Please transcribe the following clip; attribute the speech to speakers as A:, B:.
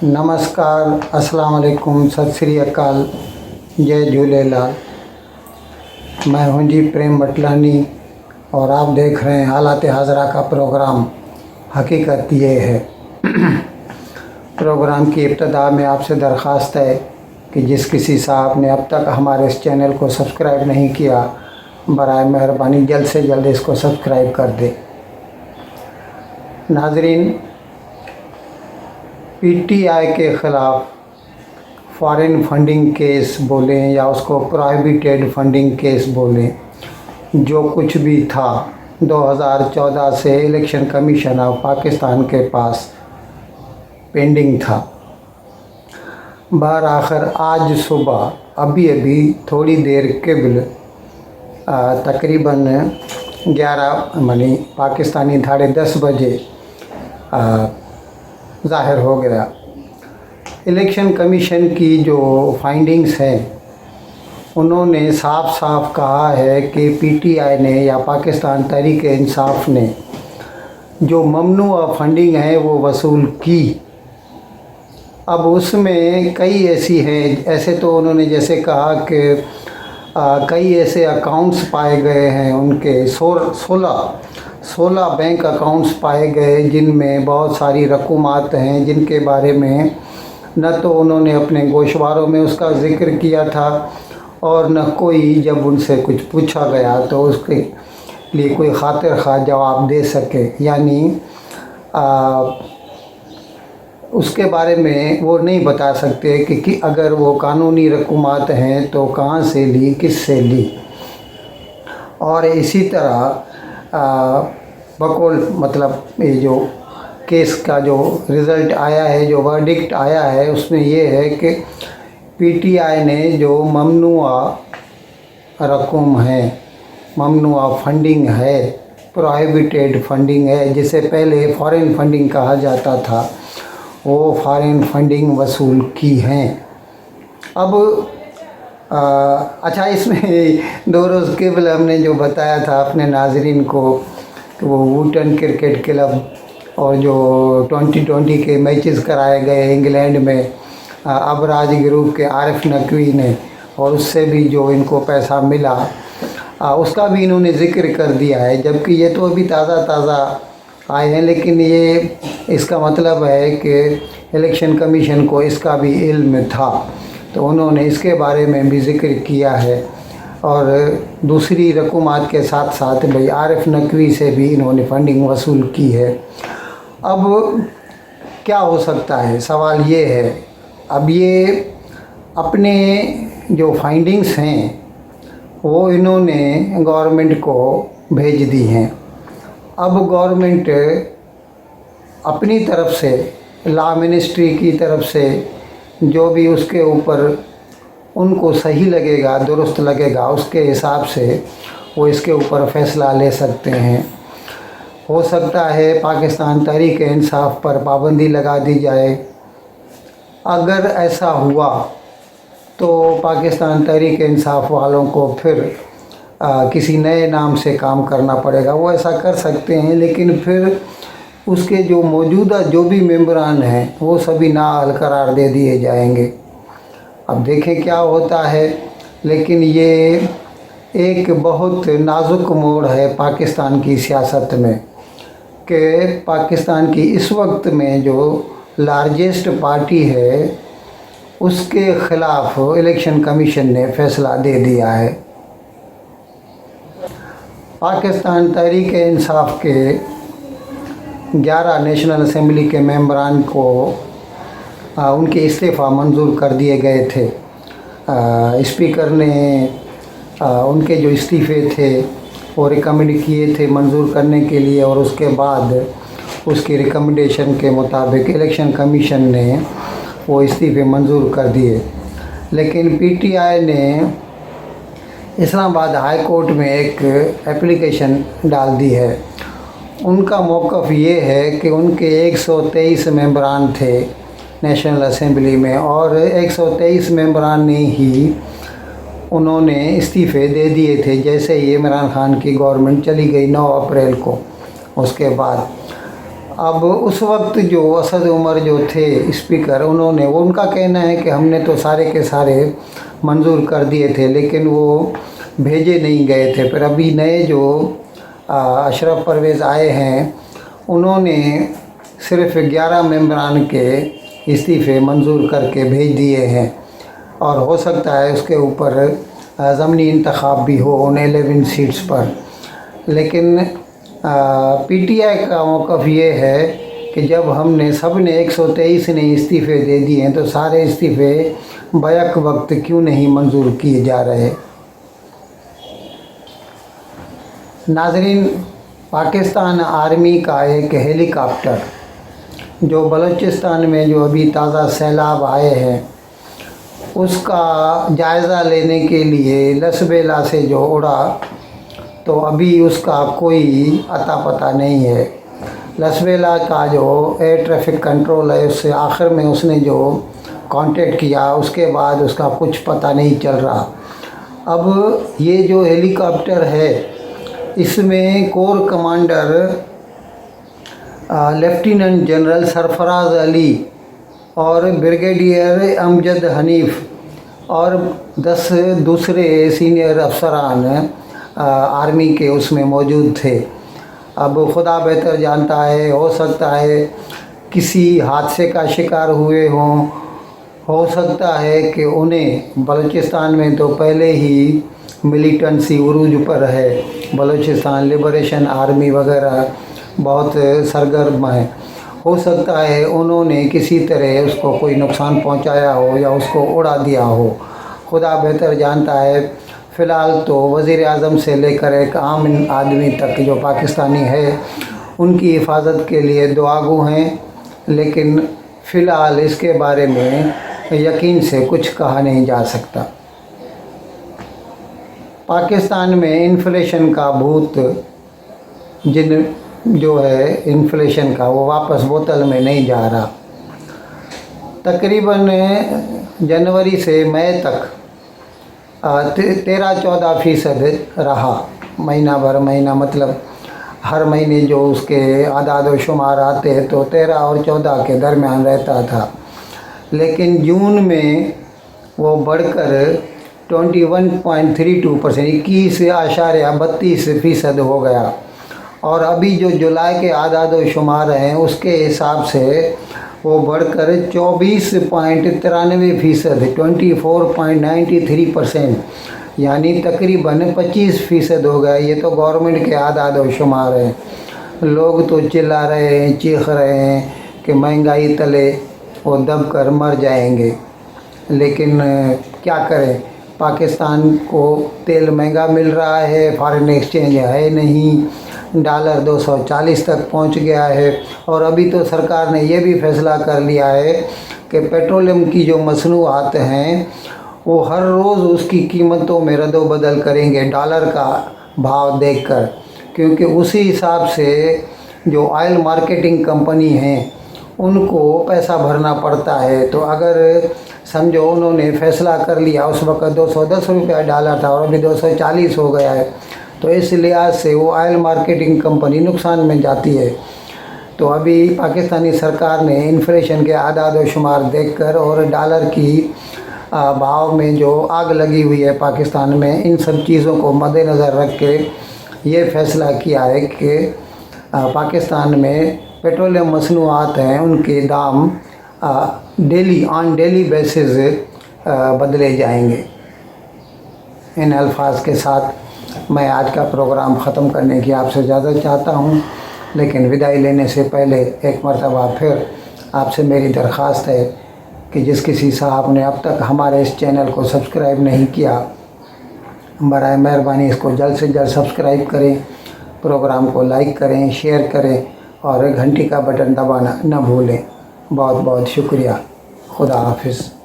A: नमस्कार, अस्सलाम वालेकुम, सत श्री अकाल, जय झूलेलाल। मैं हूं जी प्रेम बटलानी और आप देख रहे हैं हालात हाजरा का प्रोग्राम। हकीकत ये है प्रोग्राम की इब्तदा में आपसे दरख्वास्त है कि जिस किसी साहब ने अब तक हमारे इस चैनल को सब्सक्राइब नहीं किया, बराए मेहरबानी जल्द से जल्द इसको सब्सक्राइब कर दे। नाजरीन, पीटीआई के ख़िलाफ़ फॉरेन फंडिंग केस बोलें या उसको प्रोहिबिटेड फंडिंग केस बोलें, जो कुछ भी था 2014 से इलेक्शन कमीशन ऑफ पाकिस्तान के पास पेंडिंग था। बहर-आखिर आज सुबह अभी थोड़ी देर कबल तकरीबन 11 पाकिस्तानी 10:30 बजे ज़ाहिर हो गया। इलेक्शन कमीशन की जो फाइंडिंग्स हैं, उन्होंने साफ साफ कहा है कि पीटीआई ने या पाकिस्तान तहरीक-ए-इंसाफ ने जो ममनूआ फंडिंग है वो वसूल की। अब उसमें कई ऐसी हैं, ऐसे तो उन्होंने जैसे कहा कि कई ऐसे अकाउंट्स पाए गए हैं, उनके 16 बैंक अकाउंट्स पाए गए जिनमें बहुत सारी रकूमात हैं, जिनके बारे में न तो उन्होंने अपने गोशवारों में उसका ज़िक्र किया था और न कोई जब उनसे कुछ पूछा गया तो उसके लिए कोई खातिर खा जवाब दे सके। यानी उसके बारे में वो नहीं बता सकते कि अगर वो कानूनी रकूमात हैं तो कहाँ से ली, किस से ली। और इसी तरह बकौल ये जो केस का जो रिज़ल्ट आया है, जो वर्डिक्ट आया है, उसमें ये है कि पीटीआई ने जो ममनुआ रकूम है, ममनुआ फंडिंग है, प्रोहिबिटेड फंडिंग है, जिसे पहले फॉरेन फंडिंग कहा जाता था, वो फॉरेन फंडिंग वसूल की हैं। अब अच्छा, इसमें 2 रोज़ कबल हमने जो बताया था अपने नाजरीन को कि वो वुटन क्रिकेट क्लब और जो 2020 के मैचेस कराए गए इंग्लैंड में अबराज ग्रुप के आरिफ नकवी ने, और उससे भी जो इनको पैसा मिला उसका भी इन्होंने ज़िक्र कर दिया है, जबकि ये तो अभी ताज़ा आए हैं। लेकिन ये इसका मतलब है कि इलेक्शन कमीशन को इसका भी इल्म था, तो उन्होंने इसके बारे में भी ज़िक्र किया है। और दूसरी रकूमात के साथ साथ भाई आरिफ नकवी से भी इन्होंने फंडिंग वसूल की है। अब क्या हो सकता है, सवाल ये है। अब ये अपने जो फाइंडिंग्स हैं वो इन्होंने गवर्नमेंट को भेज दी हैं। अब गवर्नमेंट अपनी तरफ से, लॉ मिनिस्ट्री की तरफ से जो भी उसके ऊपर उनको सही लगेगा, दुरुस्त लगेगा, उसके हिसाब से वो इसके ऊपर फ़ैसला ले सकते हैं। हो सकता है पाकिस्तान तहरीक-ए-इंसाफ पर पाबंदी लगा दी जाए। अगर ऐसा हुआ तो पाकिस्तान तहरीक-ए-इंसाफ वालों को फिर किसी नए नाम से काम करना पड़ेगा। वो ऐसा कर सकते हैं, लेकिन फिर उसके जो मौजूदा जो भी मेंबरान हैं वो सभी नाअहल करार दे दिए जाएंगे। अब देखें क्या होता है। लेकिन ये एक बहुत नाजुक मोड़ है पाकिस्तान की सियासत में कि पाकिस्तान की इस वक्त में जो लार्जेस्ट पार्टी है उसके ख़िलाफ़ इलेक्शन कमीशन ने फ़ैसला दे दिया है। पाकिस्तान तहरीक-ए-इंसाफ के 11 नेशनल असम्बली के मेंबरान को उनके इस्तीफ़ा मंजूर कर दिए गए थे। स्पीकर ने उनके जो इस्तीफ़े थे वो रिकमेंड किए थे मंजूर करने के लिए, और उसके बाद उसकी रिकमेंडेशन के मुताबिक इलेक्शन कमीशन ने वो इस्तीफ़े मंजूर कर दिए। लेकिन पीटीआई ने इस्लामाबाद हाई कोर्ट में एक एप्लीकेशन डाल दी है। उनका मौक़िफ़ ये है कि उनके 123 मेंबरान थे नेशनल असम्बली में, और 123 मेंबरान ने ही उन्होंने इस्तीफ़े दे दिए थे जैसे ही इमरान खान की गवर्नमेंट चली गई 9 अप्रैल को। उसके बाद अब उस वक्त जो असद उमर जो थे स्पीकर, उनका कहना है कि हमने तो सारे के सारे मंजूर कर दिए थे, लेकिन वो भेजे नहीं गए थे। फिर अभी नए जो अशरफ परवेज़ आए हैं, उन्होंने सिर्फ 11 मेंबरान के इस्तीफ़े मंजूर करके भेज दिए हैं, और हो सकता है उसके ऊपर ज़मनी इंतखाब भी हो उन 11 सीट्स पर। लेकिन पीटीआई का मौक़िफ़ ये है कि जब सब ने 123 ने इस्तीफ़े दे दिए हैं, तो सारे इस्तीफ़े बैक वक्त क्यों नहीं मंजूर किए जा रहे। नाज़रीन, पाकिस्तान आर्मी का एक हेलीकॉप्टर जो बलूचिस्तान में जो अभी ताज़ा सैलाब आए हैं, उसका जायज़ा लेने के लिए लसबेला से जो उड़ा, तो अभी उसका कोई अता पता नहीं है। लसबेला का जो एयर ट्रैफिक कंट्रोल है, उससे आखिर में उसने जो कांटेक्ट किया, उसके बाद उसका कुछ पता नहीं चल रहा। अब ये जो हेलीकॉप्टर है, इसमें core commander lieutenant general Sarfaraz Ali और ब्रिगेडियर अमजद हनीफ और 10 दूसरे सीनियर अफसरान आर्मी के उसमें मौजूद थे। अब खुदा बेहतर जानता है, हो सकता है किसी हादसे का शिकार हुए हों, हो सकता है कि उन्हें बलूचिस्तान में तो पहले ही मिलिटेंसी उरूज पर है, बलूचिस्तान लिबरेशन आर्मी वगैरह बहुत सरगर्म है। हो सकता है उन्होंने किसी तरह उसको कोई नुकसान पहुंचाया हो या उसको उड़ा दिया हो, खुदा बेहतर जानता है। फ़िलहाल तो वज़ीर आज़म से लेकर एक आम आदमी तक जो पाकिस्तानी है, उनकी हिफाजत के लिए दुआगो हैं, लेकिन फ़िलहाल इसके बारे में यकीन से कुछ कहा नहीं जा सकता। पाकिस्तान में इन्फ्लेशन का भूत जो है इन्फ्लेशन का, वो वापस बोतल में नहीं जा रहा। तकरीबन जनवरी से मई तक 13-14% रहा, महीना मतलब हर महीने जो उसके आदाद व शुमार आते हैं तो 13 और 14 के दरमियान रहता था। लेकिन जून में वो बढ़कर 21.32%, 21.32% हो गया। और अभी जो जुलाई के आदाद व शुमार हैं, उसके हिसाब से वो बढ़कर 24.93%, 24.93%, यानी तकरीबन 25% हो गया। ये तो गवर्नमेंट के आदाद व शुमार हैं। लोग तो चिल्ला रहे हैं, चीख रहे हैं कि महंगाई तले वो दब कर मर जाएंगे, लेकिन क्या करें, पाकिस्तान को तेल महंगा मिल रहा है, फॉरेन एक्सचेंज है नहीं, डॉलर 240 तक पहुंच गया है। और अभी तो सरकार ने ये भी फैसला कर लिया है कि पेट्रोलियम की जो मसनूआत हैं, वो हर रोज़ उसकी कीमतों में रद्द-बदल करेंगे डॉलर का भाव देखकर, क्योंकि उसी हिसाब से जो ऑयल मार्केटिंग कंपनी हैं, उनको पैसा भरना पड़ता है। तो अगर समझो उन्होंने फ़ैसला कर लिया, उस वक्त 210 रुपया डॉलर था और अभी 240 हो गया है, तो इस लिहाज से वो ऑयल मार्केटिंग कंपनी नुकसान में जाती है। तो अभी पाकिस्तानी सरकार ने इन्फ्लेशन के आदाद व शुमार देखकर और डॉलर की भाव में जो आग लगी हुई है पाकिस्तान में, इन सब चीज़ों को मद्देनज़र रख के ये फ़ैसला किया है कि पाकिस्तान में पेट्रोलियम मसनूआत हैं, उनके दाम ऑन डेली बेसिस बदले जाएंगे। इन अल्फाज के साथ मैं आज का प्रोग्राम ख़त्म करने की आपसे इजाज़त चाहता हूँ, लेकिन विदाई लेने से पहले एक मरतबा फिर आपसे मेरी दरख्वास्त है कि जिस किसी साहब ने अब तक हमारे इस चैनल को सब्सक्राइब नहीं किया, बराए मेहरबानी इसको जल्द से जल्द सब्सक्राइब करें, प्रोग्राम को लाइक करें, शेयर करें और घंटी का बटन दबाना न भूलें। बहुत बहुत शुक्रिया। खुदा हाफिज़।